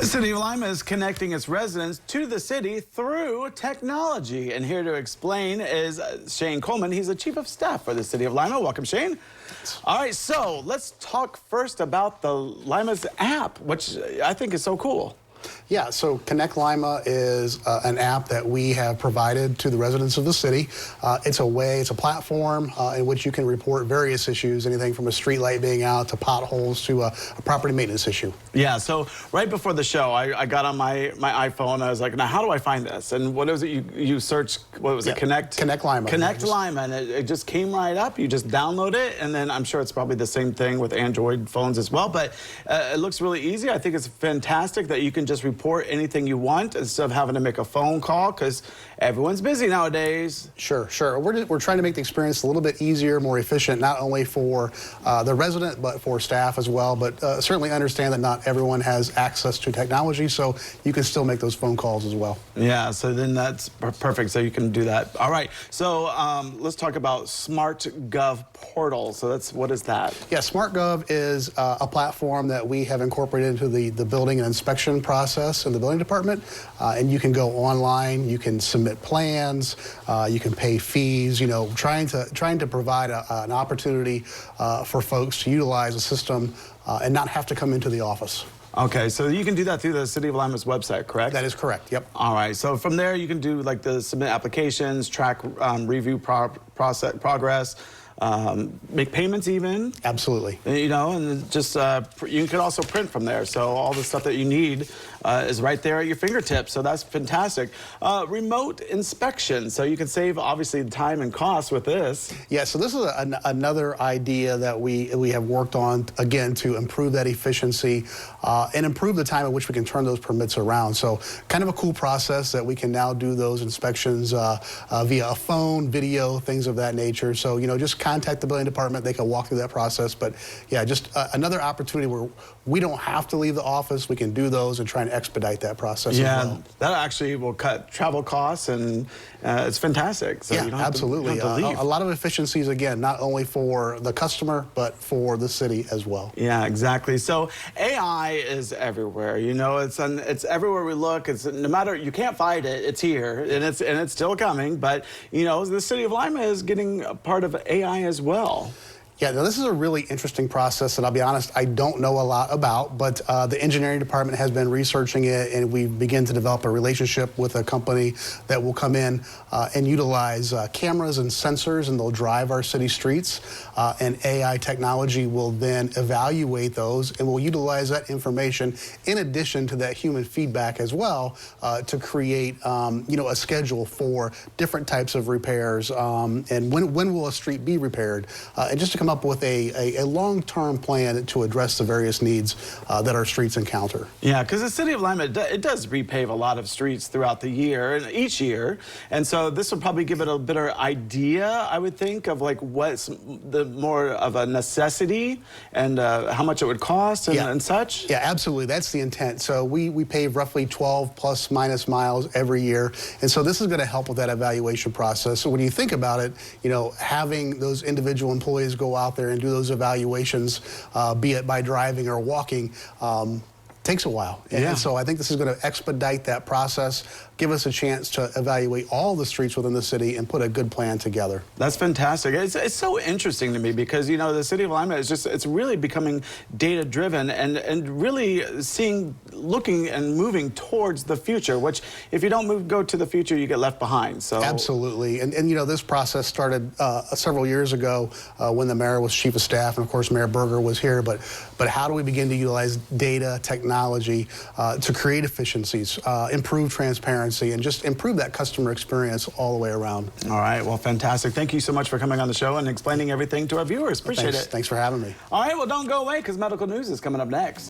The City of Lima is connecting its residents to the city through technology. And here to explain is Shane Coleman. He's the Chief of Staff for the City of Lima. Welcome, Shane. All right, so let's talk first about the Lima's app, which I think is so cool. Yeah, so Connect Lima is an app that we have provided to the residents of the city. It's a platform in which you can report various issues, anything from a street light being out to potholes to a property maintenance issue. Yeah, so right before the show, I got on my iPhone. I was like, now how do I find this? And what was it? You searched, what was it, Connect Lima. Connect Lima, and it just came right up. You just download it, and then I'm sure it's probably the same thing with Android phones as well, but it looks really easy. I think it's fantastic that you can just report anything you want instead of having to make a phone call, because everyone's busy nowadays. Sure. We're trying to make the experience a little bit easier, more efficient, not only for the resident, but for staff as well. But certainly understand that not everyone has access to technology, so you can still make those phone calls as well. Yeah, so then that's perfect, so you can do that. All right, so let's talk about SmartGov portal. So what is that? Yeah, SmartGov is a platform that we have incorporated into the building and inspection process in the building department, and you can go online, you can submit plans, you can pay fees, you know, trying to provide an opportunity for folks to utilize a system and not have to come into the office. Okay, so you can do that through the City of Lima's website, correct? That is correct, yep. All right, so from there you can do like the submit applications, track review progress, make payments even. Absolutely. You know, and just you can also print from there. So all the stuff that you need is right there at your fingertips. So that's fantastic. Remote inspection. So you can save obviously time and cost with this. Yeah. So this is another idea that we have worked on, again, to improve that efficiency and improve the time at which we can turn those permits around. So kind of a cool process that we can now do those inspections via a phone, video, things of that nature. So, you know, just contact the building department. They can walk through that process. But yeah, just another opportunity where we don't have to leave the office. We can do those and try and expedite that process as well. That actually will cut travel costs, and it's fantastic. So yeah, you don't have absolutely. To leave. A lot of efficiencies, again, not only for the customer, but for the city as well. Yeah, exactly. So AI is everywhere. You know, it's everywhere we look. It's no matter, you can't fight it. It's here, and it's still coming. But you know, the City of Lima is getting a part of AI as well. Yeah, now this is a really interesting process that I'll be honest, I don't know a lot about, but the engineering department has been researching it, and we begin to develop a relationship with a company that will come in and utilize cameras and sensors, and they'll drive our city streets, and AI technology will then evaluate those, and we'll utilize that information in addition to that human feedback as well to create you know, a schedule for different types of repairs, and when will a street be repaired, and just to come up with a long-term plan to address the various needs that our streets encounter. Yeah, because the City of Lima, it does repave a lot of streets throughout the year, and each year, and so this will probably give it a better idea, I would think, of like what's the more of a necessity and how much it would cost and such. Yeah, absolutely. That's the intent. So we pave roughly 12 plus minus miles every year, and so this is going to help with that evaluation process. So when you think about it, you know, having those individual employees go out there and do those evaluations, be it by driving or walking, takes a while. And so I think this is going to expedite that process, give us a chance to evaluate all the streets within the city and put a good plan together. That's fantastic. It's so interesting to me because, you know, the City of Lima is just, it's really becoming data driven and really looking and moving towards the future, which if you don't go to the future, you get left behind. So absolutely. And you know, this process started several years ago when the mayor was chief of staff, and of course Mayor Berger was here, but how do we begin to utilize data, technology to create efficiencies, improve transparency, and just improve that customer experience all the way around. All right, well, fantastic. Thank you so much for coming on the show and explaining everything to our viewers. Appreciate it. Thanks for having me. All right, well, don't go away because medical news is coming up next.